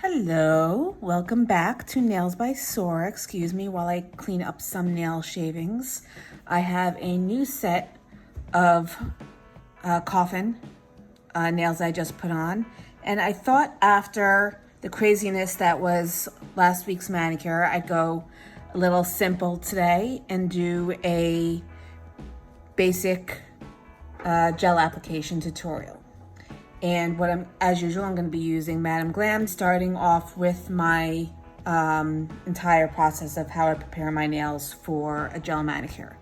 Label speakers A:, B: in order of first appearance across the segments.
A: Hello, welcome back to Nails by Sora. Excuse me while I clean up some nail shavings. I have a new set of coffin nails I just put on, and I thought after the craziness that was last week's manicure, I'd go a little simple today and do a basic gel application tutorial. And as usual, I'm going to be using Madam Glam, starting off with my entire process of how I prepare my nails for a gel manicure.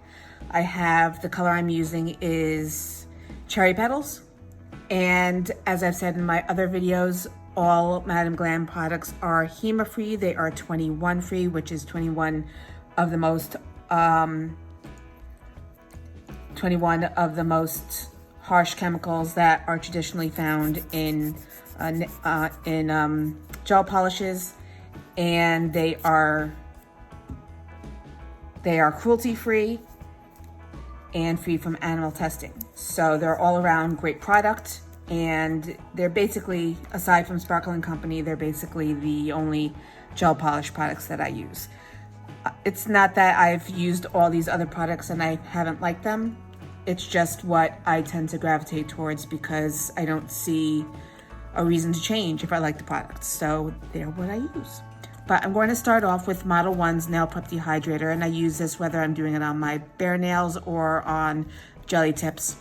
A: I have, the color I'm using is Cherry Petals. And as I've said in my other videos, all Madam Glam products are HEMA free. They are 21 free, which is 21 of the most harsh chemicals that are traditionally found in gel polishes, and they are cruelty free and free from animal testing. So they're all around great product, and they're basically, aside from Sparkling Company, they're basically the only gel polish products that I use. It's not that I've used all these other products and I haven't liked them. It's just what I tend to gravitate towards because I don't see a reason to change if I like the products. So they're what I use. But I'm going to start off with Model 1's Nail Prep Dehydrator, and I use this whether I'm doing it on my bare nails or on jelly tips,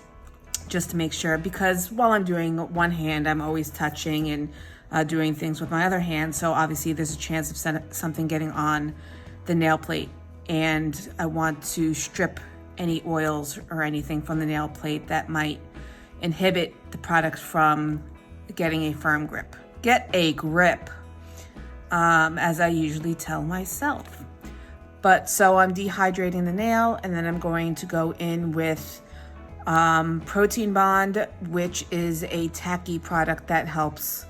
A: just to make sure, because while I'm doing one hand, I'm always touching and doing things with my other hand. So obviously there's a chance of something getting on the nail plate, and I want to strip any oils or anything from the nail plate that might inhibit the product from getting a firm grip. Get a grip, as I usually tell myself. But so I'm dehydrating the nail, and then I'm going to go in with Protein Bond, which is a tacky product that helps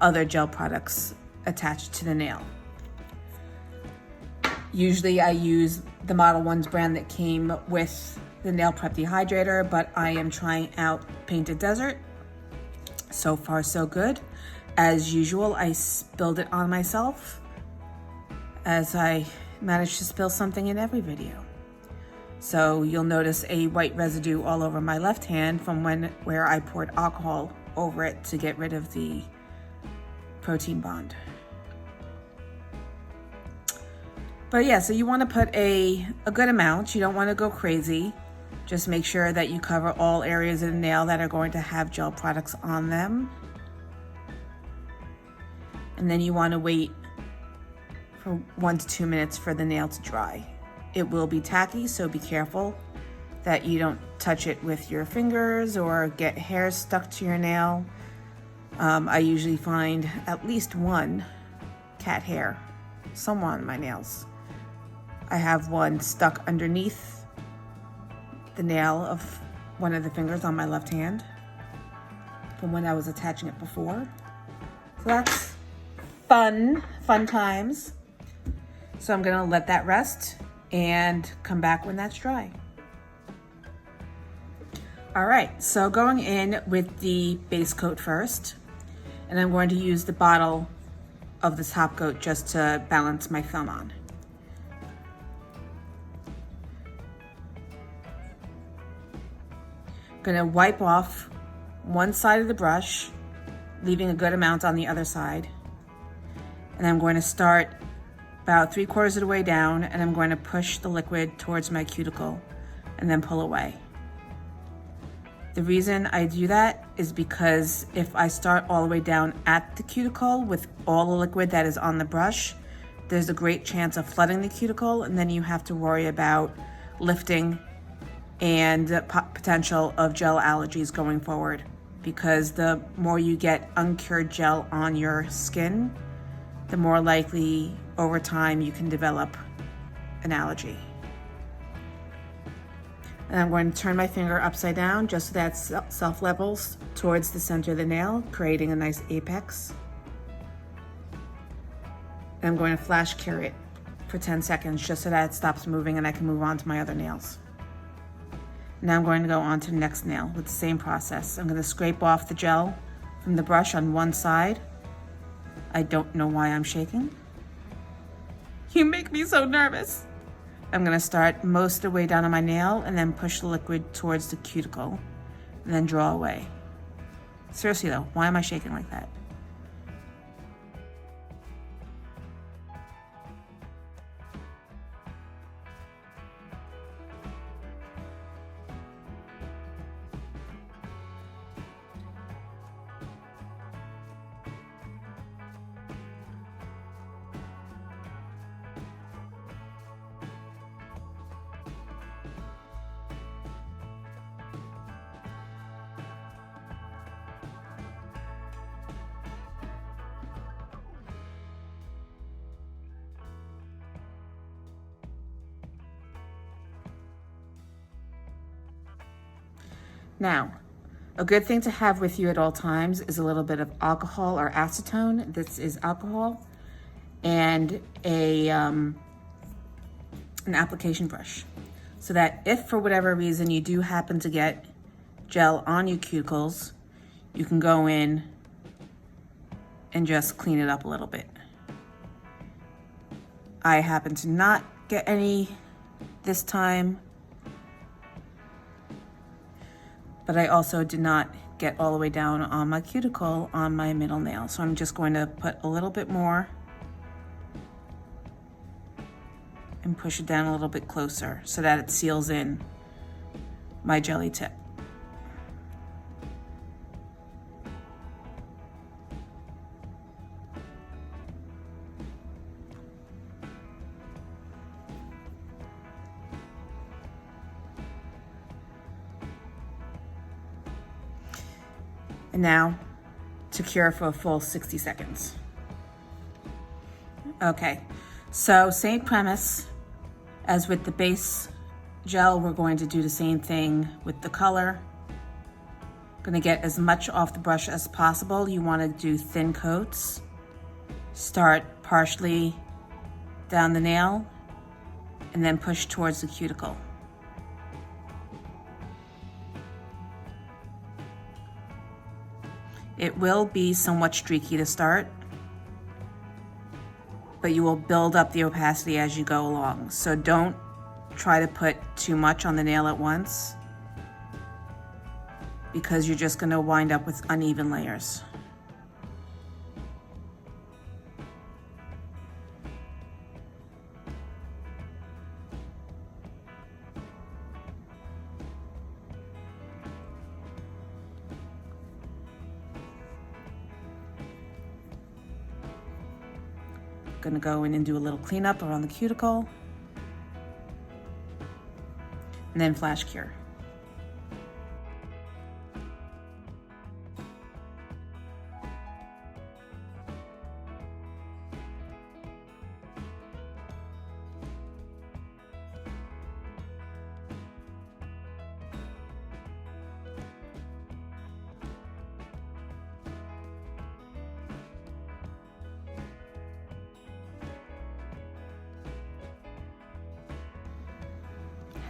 A: other gel products attach to the nail. Usually I use the Model 1's brand that came with the Nail Prep Dehydrator, but I am trying out Painted Desert. So far, so good. As usual, I spilled it on myself, as I managed to spill something in every video. So you'll notice a white residue all over my left hand from where I poured alcohol over it to get rid of the Protein Bond. But yeah, so you want to put a good amount. You don't want to go crazy. Just make sure that you cover all areas of the nail that are going to have gel products on them. And then you want to wait for 1 to 2 minutes for the nail to dry. It will be tacky, so be careful that you don't touch it with your fingers or get hairs stuck to your nail. I usually find at least one cat hair somewhere on my nails. I have one stuck underneath the nail of one of the fingers on my left hand from when I was attaching it before. So that's fun times. So I'm gonna let that rest and come back when that's dry. All right, so going in with the base coat first, and I'm going to use the bottle of the top coat just to balance my film on. Gonna wipe off one side of the brush, leaving a good amount on the other side. And I'm going to start about 3/4 of the way down, and I'm going to push the liquid towards my cuticle and then pull away. The reason I do that is because if I start all the way down at the cuticle with all the liquid that is on the brush, there's a great chance of flooding the cuticle, and then you have to worry about lifting and the potential of gel allergies going forward, because the more you get uncured gel on your skin, the more likely over time you can develop an allergy. And I'm going to turn my finger upside down just so that self-levels towards the center of the nail, creating a nice apex. And I'm going to flash cure it for 10 seconds just so that it stops moving and I can move on to my other nails. Now I'm going to go on to the next nail with the same process. I'm going to scrape off the gel from the brush on one side I don't know why I'm shaking. You make me so nervous. I'm gonna start most of the way down on my nail and then push the liquid towards the cuticle and then draw away. Seriously though, why am I shaking like that? Now, a good thing to have with you at all times is a little bit of alcohol or acetone. This is alcohol, and an application brush. So that if for whatever reason you do happen to get gel on your cuticles, you can go in and just clean it up a little bit. I happen to not get any this time, but I also did not get all the way down on my cuticle on my middle nail. So I'm just going to put a little bit more and push it down a little bit closer so that it seals in my jelly tip. And now to cure for a full 60 seconds. Okay, so same premise as with the base gel, we're going to do the same thing with the color. Gonna get as much off the brush as possible. You wanna do thin coats. Start partially down the nail and then push towards the cuticle. It will be somewhat streaky to start, but you will build up the opacity as you go along. So don't try to put too much on the nail at once, because you're just gonna wind up with uneven layers. Gonna go in and do a little cleanup around the cuticle and then flash cure.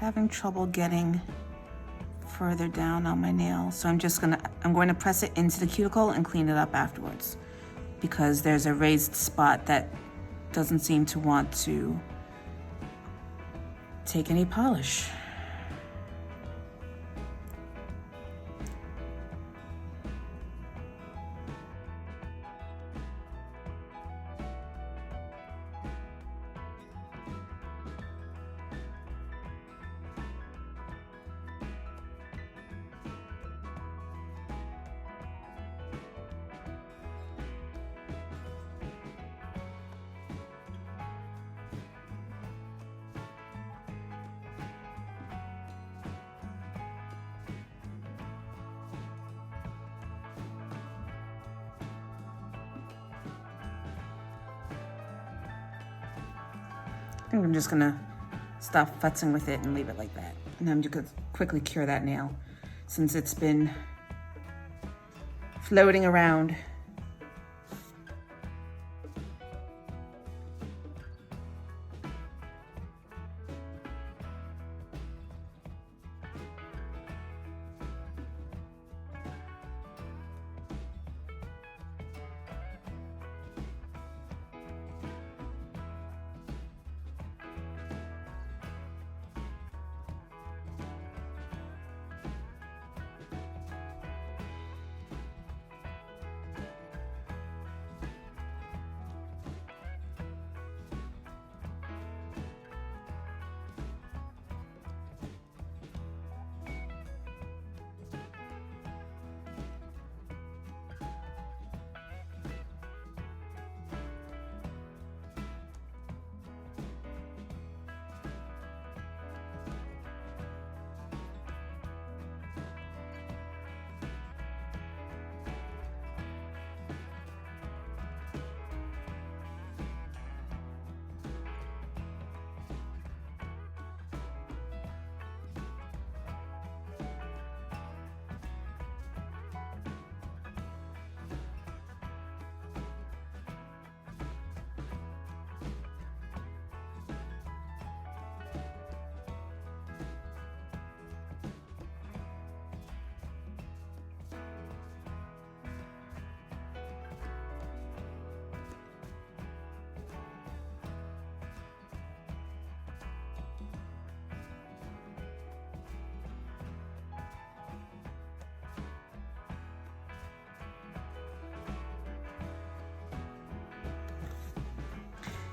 A: Having trouble getting further down on my nail, so I'm going to press it into the cuticle and clean it up afterwards, because there's a raised spot that doesn't seem to want to take any polish. I think I'm just gonna stop futzing with it and leave it like that. And I'm just gonna quickly cure that nail since it's been floating around.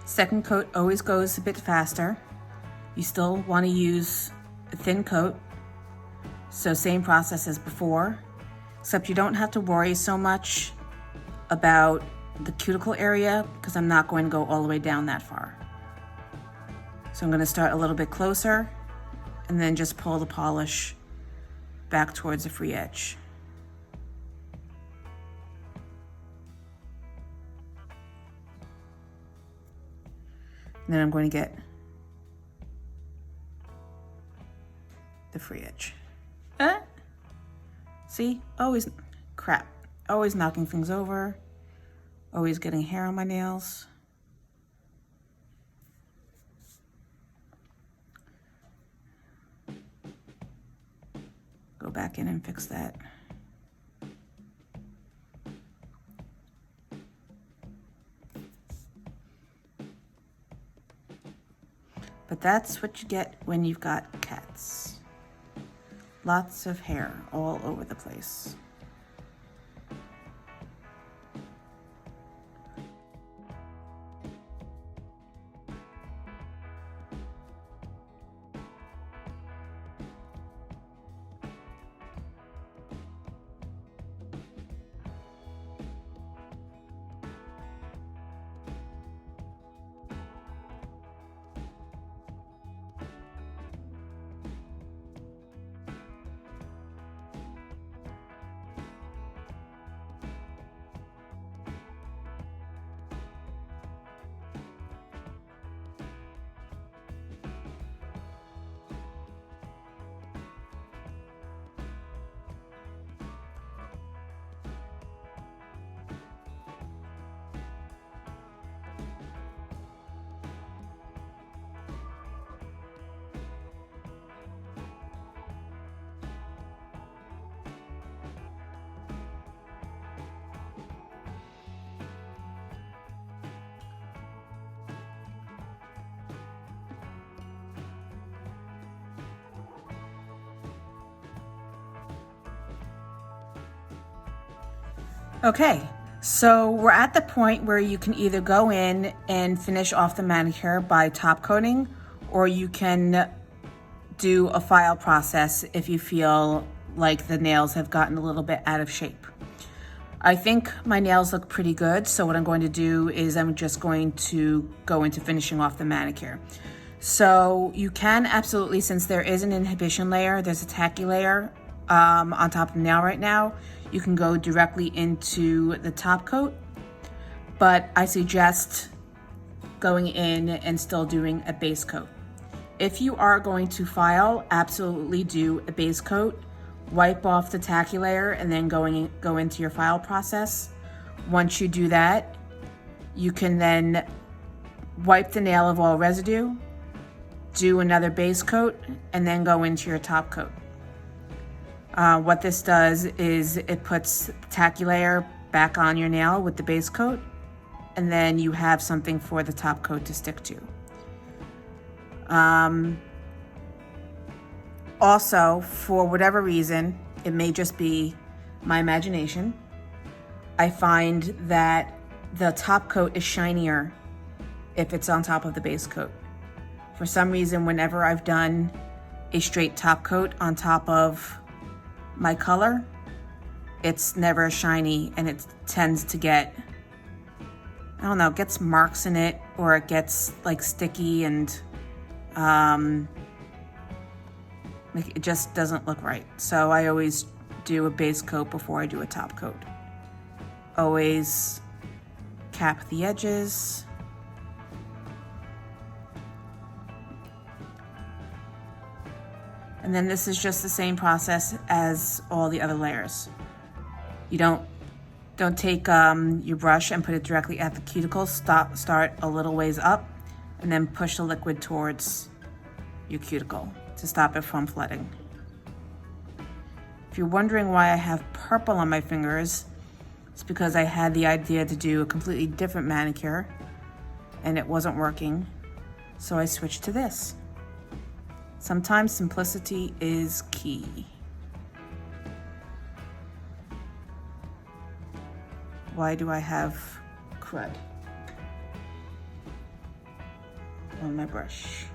A: Second coat always goes a bit faster. You still want to use a thin coat, so same process as before, except you don't have to worry so much about the cuticle area because I'm not going to go all the way down that far. So I'm going to start a little bit closer and then just pull the polish back towards the free edge. And then I'm going to get the free edge. See, always crap. Always knocking things over. Always getting hair on my nails. Go back in and fix that. But that's what you get when you've got cats. Lots of hair all over the place. Okay, so we're at the point where you can either go in and finish off the manicure by top coating, or you can do a file process if you feel like the nails have gotten a little bit out of shape. I think my nails look pretty good, so what I'm going to do is I'm just going to go into finishing off the manicure. So you can absolutely, since there is an inhibition layer, there's a tacky layer on top of the nail right now, you can go directly into the top coat, but I suggest going in and still doing a base coat. If you are going to file, absolutely do a base coat, wipe off the tacky layer, and then go into your file process. Once you do that, you can then wipe the nail of all residue, do another base coat, and then go into your top coat. What this does is it puts the tacky layer back on your nail with the base coat, and then you have something for the top coat to stick to. Also, for whatever reason, it may just be my imagination, I find that the top coat is shinier if it's on top of the base coat. For some reason, whenever I've done a straight top coat on top of my color, it's never shiny, and it tends to get, I don't know, it gets marks in it, or it gets like sticky, and like it just doesn't look right. So I always do a base coat before I do a top coat. Always cap the edges. And then this is just the same process as all the other layers. You don't take your brush and put it directly at the cuticle. Start a little ways up and then push the liquid towards your cuticle to stop it from flooding. If you're wondering why I have purple on my fingers, it's because I had the idea to do a completely different manicure and it wasn't working, so I switched to this. Sometimes simplicity is key. Why do I have crud? on my brush.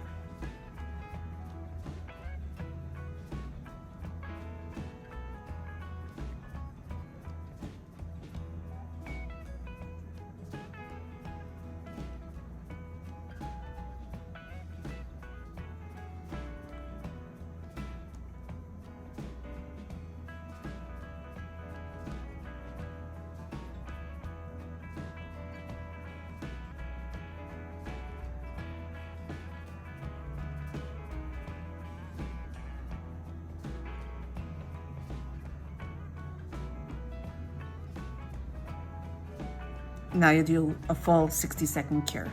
A: Now you do a full 60-second cure.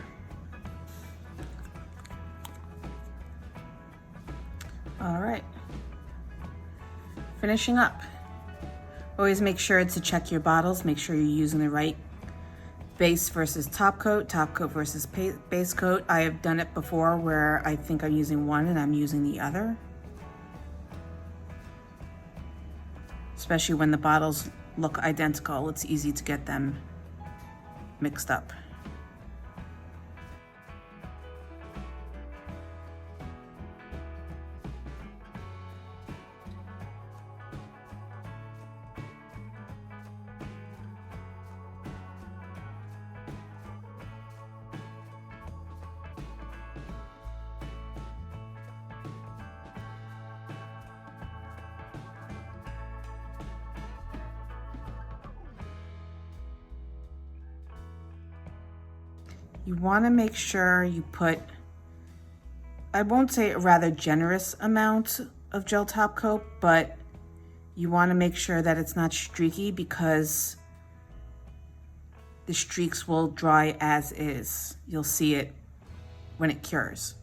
A: All right, finishing up. Always make sure to check your bottles, make sure you're using the right base versus top coat versus base coat. I have done it before where I think I'm using one and I'm using the other. Especially when the bottles look identical, it's easy to get them mixed up. You want to make sure you put, I won't say a rather generous amount of gel top coat, but you want to make sure that it's not streaky because the streaks will dry as is. You'll see it when it cures.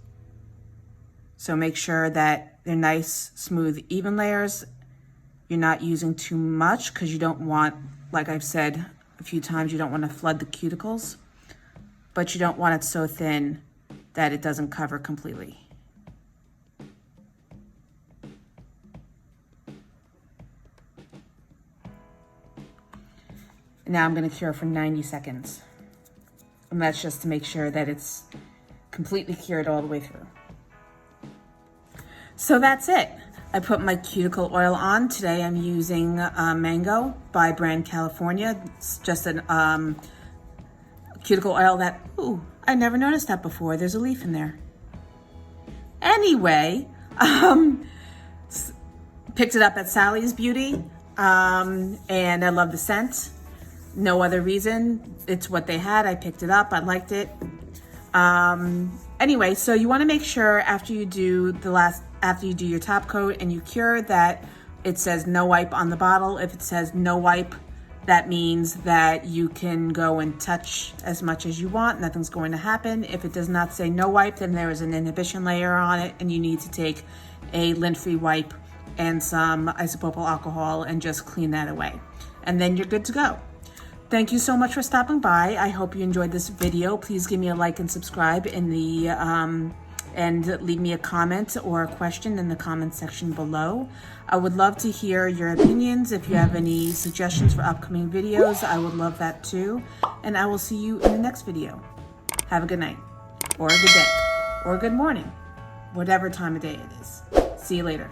A: So make sure that they're nice, smooth, even layers. You're not using too much because you don't want, like I've said a few times, you don't want to flood the cuticles. But you don't want it so thin that it doesn't cover completely. Now I'm going to cure for 90 seconds. And that's just to make sure that it's completely cured all the way through. So that's it. I put my cuticle oil on. Today I'm using Mango by brand California. It's just an cuticle oil that, ooh, I never noticed that before. There's a leaf in there. Anyway, picked it up at Sally's Beauty, and I love the scent. No other reason. It's what they had. I picked it up. I liked it. Anyway, so you want to make sure after you do your top coat and you cure that it says no wipe on the bottle. If it says no wipe, that means that you can go and touch as much as you want. Nothing's going to happen. If it does not say no wipe, then there is an inhibition layer on it and you need to take a lint-free wipe and some isopropyl alcohol and just clean that away. And then you're good to go. Thank you so much for stopping by. I hope you enjoyed this video. Please give me a like and subscribe in the and leave me a comment or a question in the comment section below. I would love to hear your opinions. If you have any suggestions for upcoming videos, I would love that too. And I will see you in the next video. Have a good night, or a good day, or a good morning, whatever time of day it is. See you later.